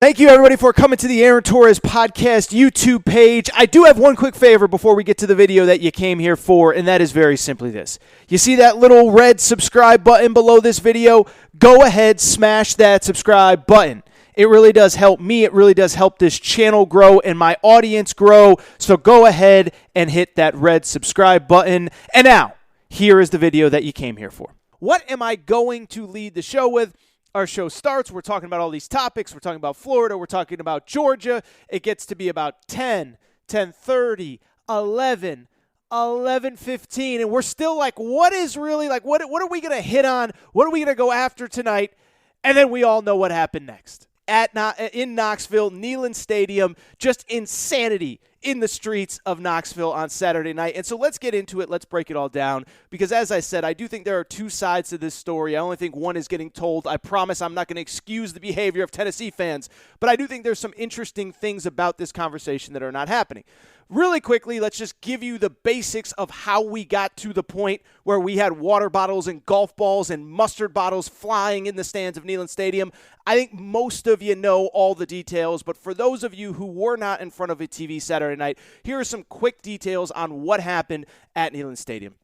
Thank you, everybody, for coming to the Aaron Torres Podcast YouTube page. I do have one quick favor before we get to the video that you came here for, and that is very simply this. You see that little red subscribe button below this video? Go ahead, smash that subscribe button. It really does help me. It really does help this channel grow and my audience grow. So go ahead and hit that red subscribe button. And now, here is the video that you came here for. What am I going to lead the show with? Our show starts, we're talking about all these topics. We're talking about Florida. We're talking about Georgia. It gets to be about 10, 10:30, 11, 11:15, and we're still like, what is really, like, what are we going to hit on? What are we going to go after tonight? And then we all know what happened next. In Knoxville, Neyland Stadium, just insanity in the streets of Knoxville on Saturday night. And so let's get into it. Let's break it all down because, as I said, I do think there are two sides to this story. I only think one is getting told. I promise I'm not going to excuse the behavior of Tennessee fans, but I do think there's some interesting things about this conversation that are not happening. Really quickly, let's just give you the basics of how we got to the point where we had water bottles and golf balls and mustard bottles flying in the stands of Neyland Stadium. I think most of you know all the details, but for those of you who were not in front of a TV Saturday night, here are some quick details on what happened at Neyland Stadium.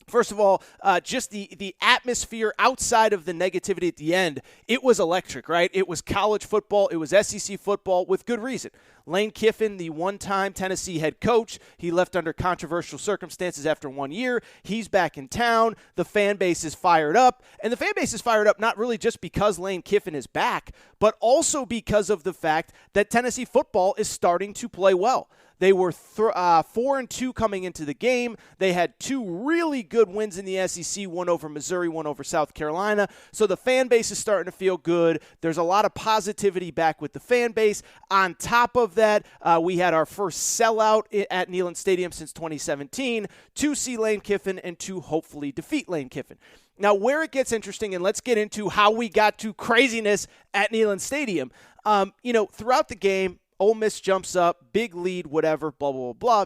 First of all, just the atmosphere outside of the negativity at the end, it was electric, right? It was college football. It was SEC football with good reason. Lane Kiffin, the one-time Tennessee head coach, he left under controversial circumstances after 1 year. He's back in town. The fan base is fired up. And the fan base is fired up not really just because Lane Kiffin is back, but also because of the fact that Tennessee football is starting to play well. They were 4-2 coming into the game. They had two really good wins in the SEC, one over Missouri, one over South Carolina. So the fan base is starting to feel good. There's a lot of positivity back with the fan base. On top of that, we had our first sellout at Neyland Stadium since 2017 to see Lane Kiffin and to hopefully defeat Lane Kiffin. Now, where it gets interesting, and let's get into how we got to craziness at Neyland Stadium. Throughout the game, Ole Miss jumps up, big lead, whatever, blah, blah, blah, blah.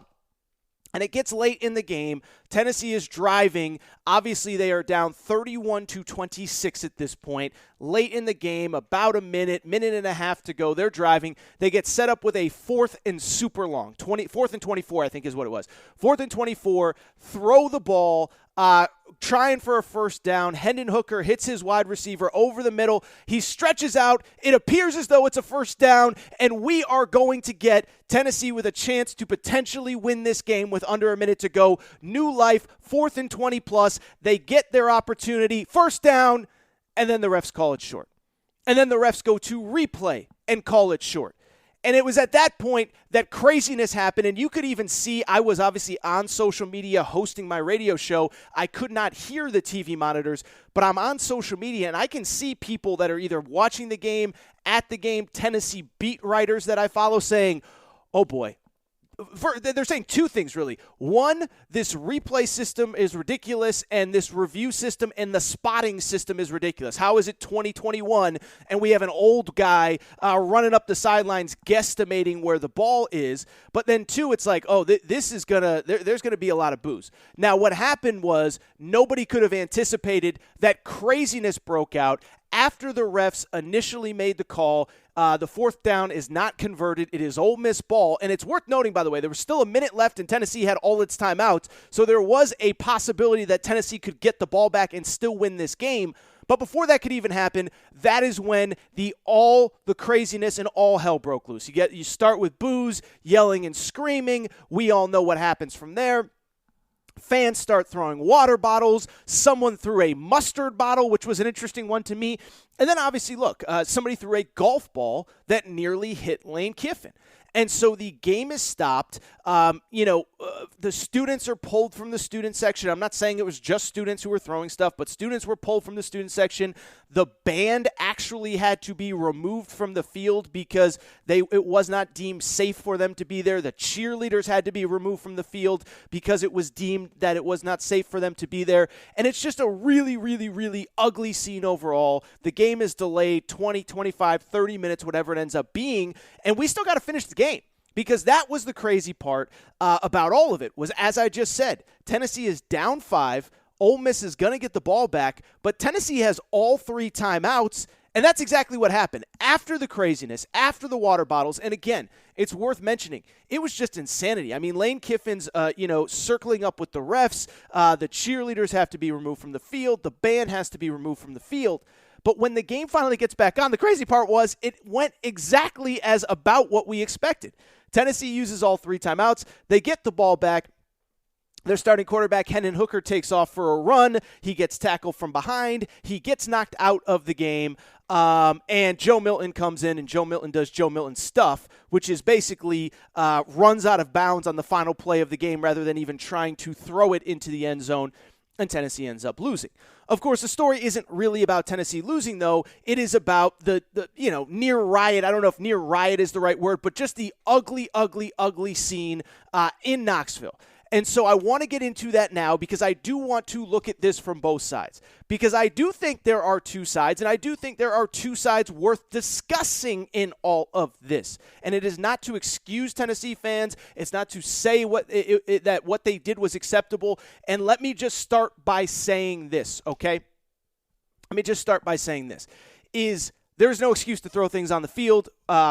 And it gets late in the game. Tennessee is driving. Obviously, they are down 31-26 at this point. Late in the game, about a minute and a half to go. They're driving. They get set up with a fourth and super long. 4th and 24, I think is what it was. 4th and 24, throw the ball, trying for a first down. Hendon Hooker hits his wide receiver over the middle. He stretches out. It appears as though it's a first down, and we are going to get Tennessee with a chance to potentially win this game with under a minute to go. New life, 4th and 20 plus. They get their opportunity. First down, and then the refs call it short. And then the refs go to replay and call it short. And it was at that point that craziness happened, and you could even see I was obviously on social media hosting my radio show. I could not hear the TV monitors, but I'm on social media, and I can see people that are either watching the game, at the game, Tennessee beat writers that I follow saying, oh boy. They're saying two things, really. One, this replay system is ridiculous, and this review system and the spotting system is ridiculous. How is it 2021, and we have an old guy running up the sidelines guesstimating where the ball is? But then, two, it's like, oh, this is there's going to be a lot of boos. Now, what happened was nobody could have anticipated that craziness broke out after the refs initially made the call. The fourth down is not converted. It is Ole Miss ball. And it's worth noting, by the way, there was still a minute left and Tennessee had all its timeouts. So there was a possibility that Tennessee could get the ball back and still win this game. But before that could even happen, that is when all the craziness and all hell broke loose. You start with boos, yelling and screaming. We all know what happens from there. Fans start throwing water bottles. Someone threw a mustard bottle, which was an interesting one to me. And then obviously, look, somebody threw a golf ball that nearly hit Lane Kiffin. And so the game is stopped. The students are pulled from the student section. I'm not saying it was just students who were throwing stuff, but students were pulled from the student section. The band actually had to be removed from the field because it was not deemed safe for them to be there. The cheerleaders had to be removed from the field because it was deemed that it was not safe for them to be there. And it's just a really, really, really ugly scene overall. The game is delayed 20, 25, 30 minutes, whatever it ends up being, and we still got to finish the game. Because that was the crazy part about all of it, was, as I just said, Tennessee is down 5. Ole Miss is going to get the ball back, but Tennessee has all 3 timeouts, And that's exactly what happened. After the craziness, after the water bottles, and again, it's worth mentioning, it was just insanity. I mean, Lane Kiffin's, circling up with the refs. The cheerleaders have to be removed from the field. The band has to be removed from the field. But when the game finally gets back on, the crazy part was it went exactly as about what we expected. Tennessee uses all 3 timeouts. They get the ball back. Their starting quarterback, Hendon Hooker, takes off for a run. He gets tackled from behind. He gets knocked out of the game. And Joe Milton comes in, and Joe Milton does Joe Milton stuff, which is basically runs out of bounds on the final play of the game rather than even trying to throw it into the end zone, and Tennessee ends up losing. Of course, the story isn't really about Tennessee losing, though. It is about the near riot. I don't know if near riot is the right word, but just the ugly, ugly, ugly scene in Knoxville. And so I want to get into that now because I do want to look at this from both sides. Because I do think there are 2 sides, and I do think there are 2 sides worth discussing in all of this. And it is not to excuse Tennessee fans. It's not to say that what they did was acceptable. And let me just start by saying this, okay? Let me just start by saying this. There's no excuse to throw things on the field,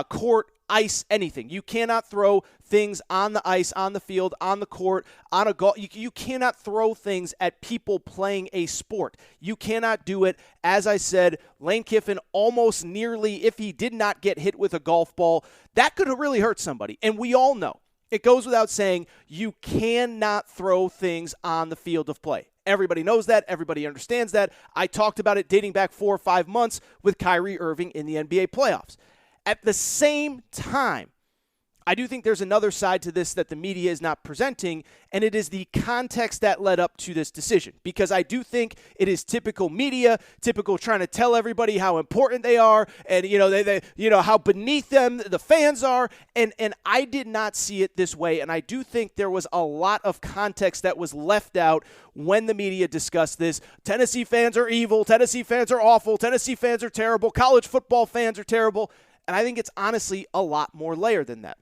court, ice, anything. You cannot throw things on the ice, on the field, on the court, on a golf. You cannot throw things at people playing a sport. You cannot do it. As I said, Lane Kiffin almost nearly, if he did not get hit with a golf ball, that could have really hurt somebody. And we all know, it goes without saying, you cannot throw things on the field of play. Everybody knows that. Everybody understands that. I talked about it dating back 4 or 5 months with Kyrie Irving in the NBA playoffs. At the same time, I do think there's another side to this that the media is not presenting, and it is the context that led up to this decision. Because I do think it is typical media, typical trying to tell everybody how important they are, and they how beneath them the fans are, and I did not see it this way, and I do think there was a lot of context that was left out when the media discussed this. Tennessee fans are evil, Tennessee fans are awful, Tennessee fans are terrible, college football fans are terrible, and I think it's honestly a lot more layered than that.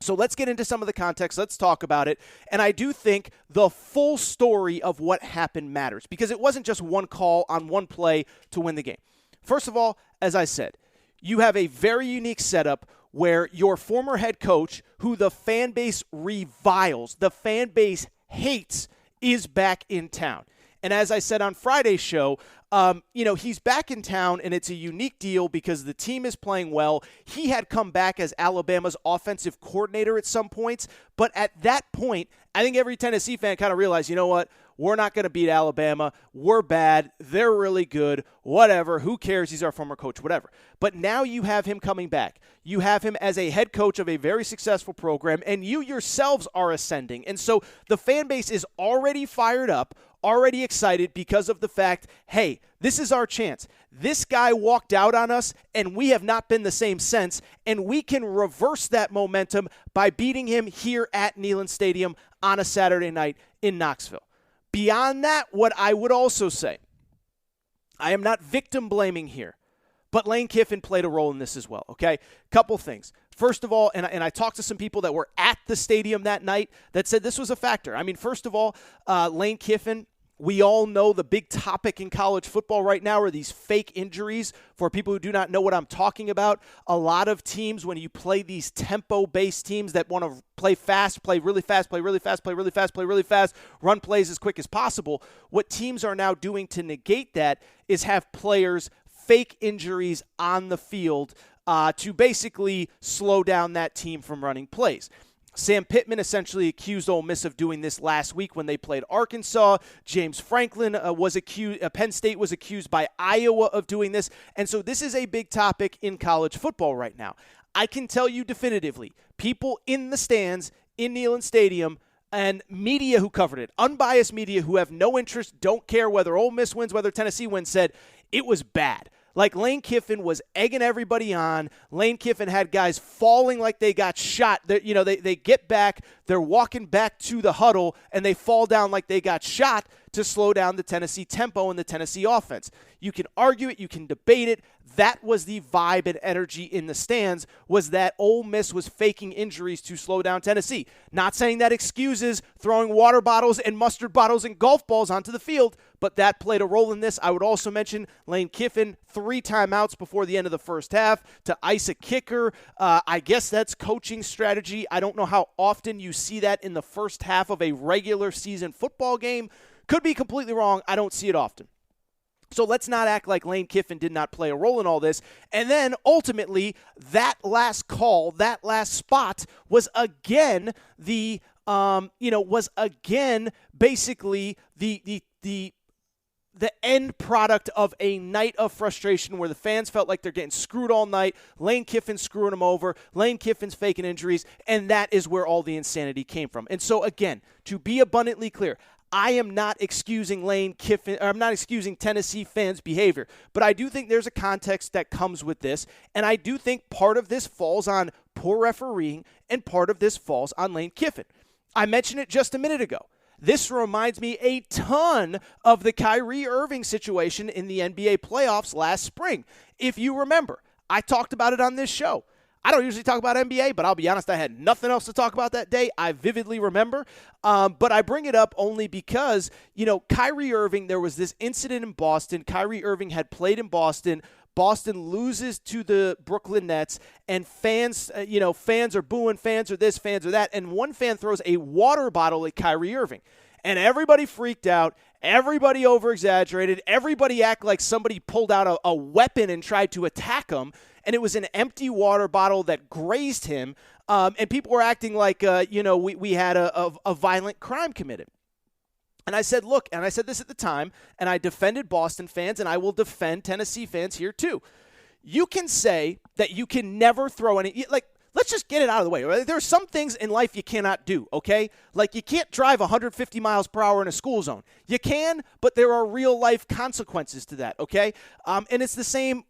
So let's get into some of the context. Let's talk about it. And I do think the full story of what happened matters because it wasn't just one call on one play to win the game. First of all, as I said, you have a very unique setup where your former head coach, who the fan base reviles, the fan base hates, is back in town. And as I said on Friday's show, he's back in town, and it's a unique deal because the team is playing well. He had come back as Alabama's offensive coordinator at some points, but at that point, I think every Tennessee fan kind of realized, you know what? We're not going to beat Alabama. We're bad. They're really good. Whatever. Who cares? He's our former coach. Whatever. But now you have him coming back. You have him as a head coach of a very successful program, and you yourselves are ascending. And so the fan base is already fired up, already excited because of the fact, hey, this is our chance. This guy walked out on us, and we have not been the same since, and we can reverse that momentum by beating him here at Neyland Stadium on a Saturday night in Knoxville. Beyond that, what I would also say, I am not victim blaming here, but Lane Kiffin played a role in this as well, okay? Couple things. First of all, and I talked to some people that were at the stadium that night that said this was a factor. I mean, first of all, Lane Kiffin, we all know the big topic in college football right now are these fake injuries. For people who do not know what I'm talking about, a lot of teams, when you play these tempo-based teams that want to play fast, play really fast, play really fast, play really fast, play really fast, run plays as quick as possible, what teams are now doing to negate that is have players fake injuries on the field to basically slow down that team from running plays. Sam Pittman essentially accused Ole Miss of doing this last week when they played Arkansas. James Franklin was accused. Penn State was accused by Iowa of doing this. And so this is a big topic in college football right now. I can tell you definitively, people in the stands in Neyland Stadium and media who covered it, unbiased media who have no interest, don't care whether Ole Miss wins, whether Tennessee wins, said it was bad. Like Lane Kiffin was egging everybody on. Lane Kiffin had guys falling like they got shot. They get back, they're walking back to the huddle, and they fall down like they got shot to slow down the Tennessee tempo and the Tennessee offense. You can argue it, you can debate it. That was the vibe and energy in the stands, was that Ole Miss was faking injuries to slow down Tennessee. Not saying that excuses throwing water bottles and mustard bottles and golf balls onto the field, but that played a role in this. I would also mention Lane Kiffin, 3 timeouts before the end of the first half to ice a kicker. I guess that's coaching strategy. I don't know how often you see that in the first half of a regular season football game. Could be completely wrong. I don't see it often. So let's not act like Lane Kiffin did not play a role in all this. And then ultimately, that last call, that last spot was again basically the end product of a night of frustration where the fans felt like they're getting screwed all night. Lane Kiffin's screwing them over. Lane Kiffin's faking injuries. And that is where all the insanity came from. And so again, to be abundantly clear, I am not excusing Lane Kiffin, or I'm not excusing Tennessee fans' behavior, but I do think there's a context that comes with this, and I do think part of this falls on poor refereeing, and part of this falls on Lane Kiffin. I mentioned it just a minute ago. This reminds me a ton of the Kyrie Irving situation in the NBA playoffs last spring. If you remember, I talked about it on this show. I don't usually talk about NBA, but I'll be honest, I had nothing else to talk about that day. I vividly remember. But I bring it up only because, Kyrie Irving, there was this incident in Boston. Kyrie Irving had played in Boston. Boston loses to the Brooklyn Nets, and fans are booing, fans are this, fans are that. And one fan throws a water bottle at Kyrie Irving. And everybody freaked out. Everybody over-exaggerated. Everybody acted like somebody pulled out a weapon and tried to attack him. And it was an empty water bottle that grazed him. And people were acting like, we had a violent crime committed. And I said, look, and I said this at the time, and I defended Boston fans, and I will defend Tennessee fans here too. You can say that you can never throw any, let's just get it out of the way. Right? There are some things in life you cannot do, okay? Like you can't drive 150 miles per hour in a school zone. You can, but there are real-life consequences to that, okay? And it's the same,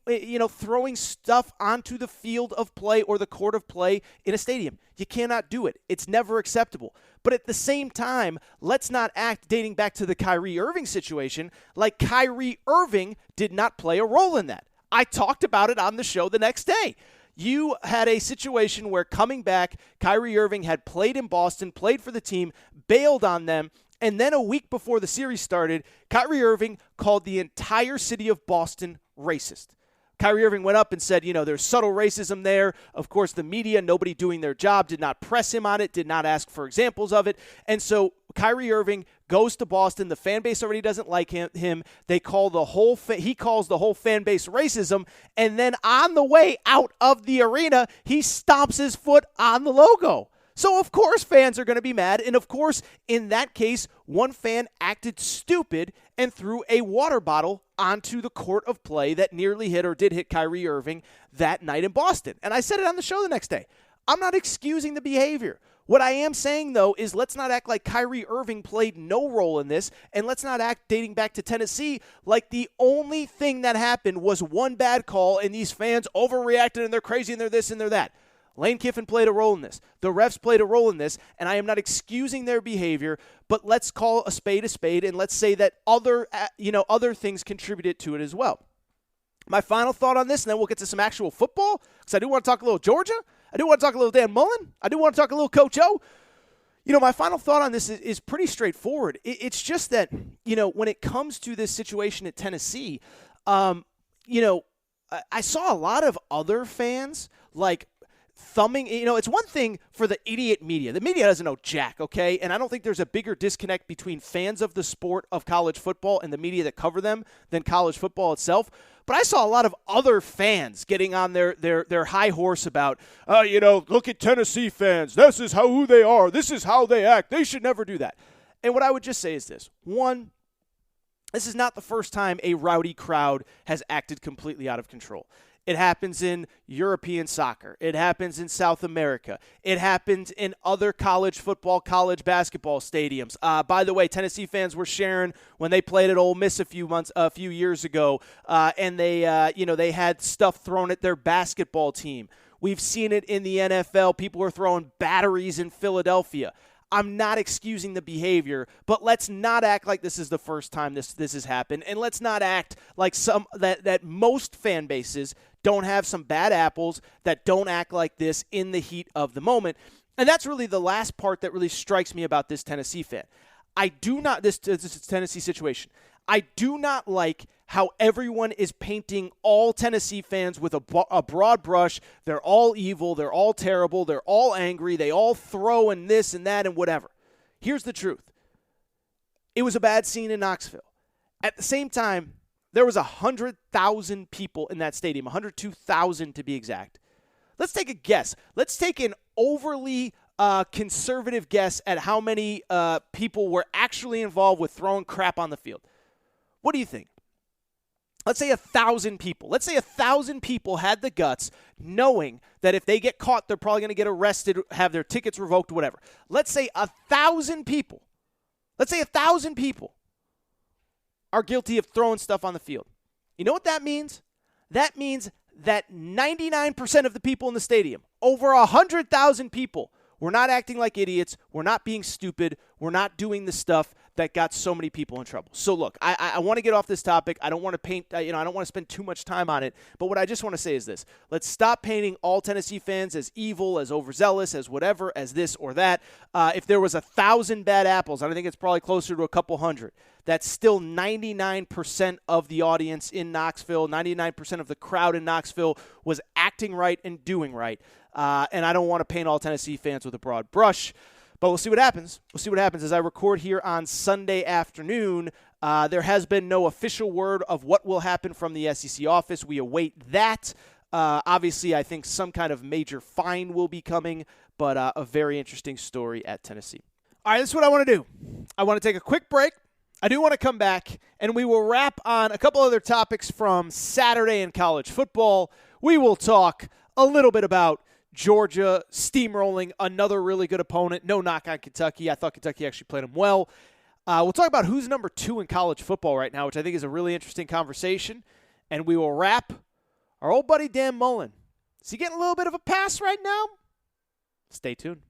throwing stuff onto the field of play or the court of play in a stadium. You cannot do it. It's never acceptable. But at the same time, let's not act, dating back to the Kyrie Irving situation, like Kyrie Irving did not play a role in that. I talked about it on the show the next day. You had a situation where coming back, Kyrie Irving had played in Boston, played for the team, bailed on them, and then a week before the series started, Kyrie Irving called the entire city of Boston racist. Kyrie Irving went up and said, there's subtle racism there. Of course, the media, nobody doing their job, did not press him on it, did not ask for examples of it. And so Kyrie Irving goes to Boston. The fan base already doesn't like him. They call he calls the whole fan base racism. And then on the way out of the arena, he stomps his foot on the logo. So, of course, fans are going to be mad. And, of course, in that case, one fan acted stupid and threw a water bottle onto the court of play that nearly hit or did hit Kyrie Irving that night in Boston. And I said it on the show the next day. I'm not excusing the behavior. What I am saying, though, is let's not act like Kyrie Irving played no role in this, and let's not act, dating back to Tennessee, like the only thing that happened was one bad call and these fans overreacted and they're crazy and they're this and they're that. Lane Kiffin played a role in this. The refs played a role in this, and I am not excusing their behavior, but let's call a spade, and let's say that other things contributed to it as well. My final thought on this, and then we'll get to some actual football, because I do want to talk a little Georgia. I do want to talk a little Dan Mullen. I do want to talk a little Coach O. My final thought on this is pretty straightforward. It's just that, when it comes to this situation at Tennessee, I saw a lot of other fans, thumbing, it's one thing for the idiot media. The media doesn't know jack, okay? And I don't think there's a bigger disconnect between fans of the sport of college football and the media that cover them than college football itself. But I saw a lot of other fans getting on their high horse about, look at Tennessee fans. This is who they are. This is how they act. They should never do that. And what I would just say is this. One, this is not the first time a rowdy crowd has acted completely out of control. It happens in European soccer. It happens in South America. It happens in other college football, college basketball stadiums. By the way, Tennessee fans were sharing when they played at Ole Miss a few years ago, and they had stuff thrown at their basketball team. We've seen it in the NFL. People were throwing batteries in Philadelphia. I'm not excusing the behavior, but let's not act like this is the first time this has happened, and let's not act like that most fan bases don't have some bad apples that don't act like this in the heat of the moment. And that's really the last part that really strikes me about this Tennessee fan. This Tennessee situation. I do not like how everyone is painting all Tennessee fans with a broad brush. They're all evil. They're all terrible. They're all angry. They all throw and this and that and whatever. Here's the truth. It was a bad scene in Knoxville. At the same time, there was 100,000 people in that stadium, 102,000 to be exact. Let's take a guess. Let's take an overly conservative guess at how many people were actually involved with throwing crap on the field. What do you think? Let's say 1,000 people. Let's say 1,000 people had the guts, knowing that if they get caught, they're probably going to get arrested, have their tickets revoked, whatever. Let's say 1,000 people. Let's say 1,000 people are guilty of throwing stuff on the field. You know what that means? That means that 99% of the people in the stadium, over 100,000 people, were not acting like idiots. We're not being stupid. We're not doing the stuff that got so many people in trouble. So look, I want to get off this topic. I don't want to paint, I don't want to spend too much time on it. But what I just want to say is this. Let's stop painting all Tennessee fans as evil, as overzealous, as whatever, as this or that. If there was 1,000 bad apples, I think it's probably closer to a couple hundred. That's still 99% of the audience in Knoxville, 99% of the crowd in Knoxville was acting right and doing right. And I don't want to paint all Tennessee fans with a broad brush. But we'll see what happens. We'll see what happens as I record here on Sunday afternoon. There has been no official word of what will happen from the SEC office. We await that. Obviously, I think some kind of major fine will be coming, but a very interesting story at Tennessee. All right, this is what I want to do. I want to take a quick break. I do want to come back, and we will wrap on a couple other topics from Saturday in college football. We will talk a little bit about Georgia steamrolling another really good opponent. No knock on Kentucky. I thought Kentucky actually played them well. We'll talk about who's number 2 in college football right now, which I think is a really interesting conversation. And we will wrap our old buddy Dan Mullen. Is he getting a little bit of a pass right now? Stay tuned.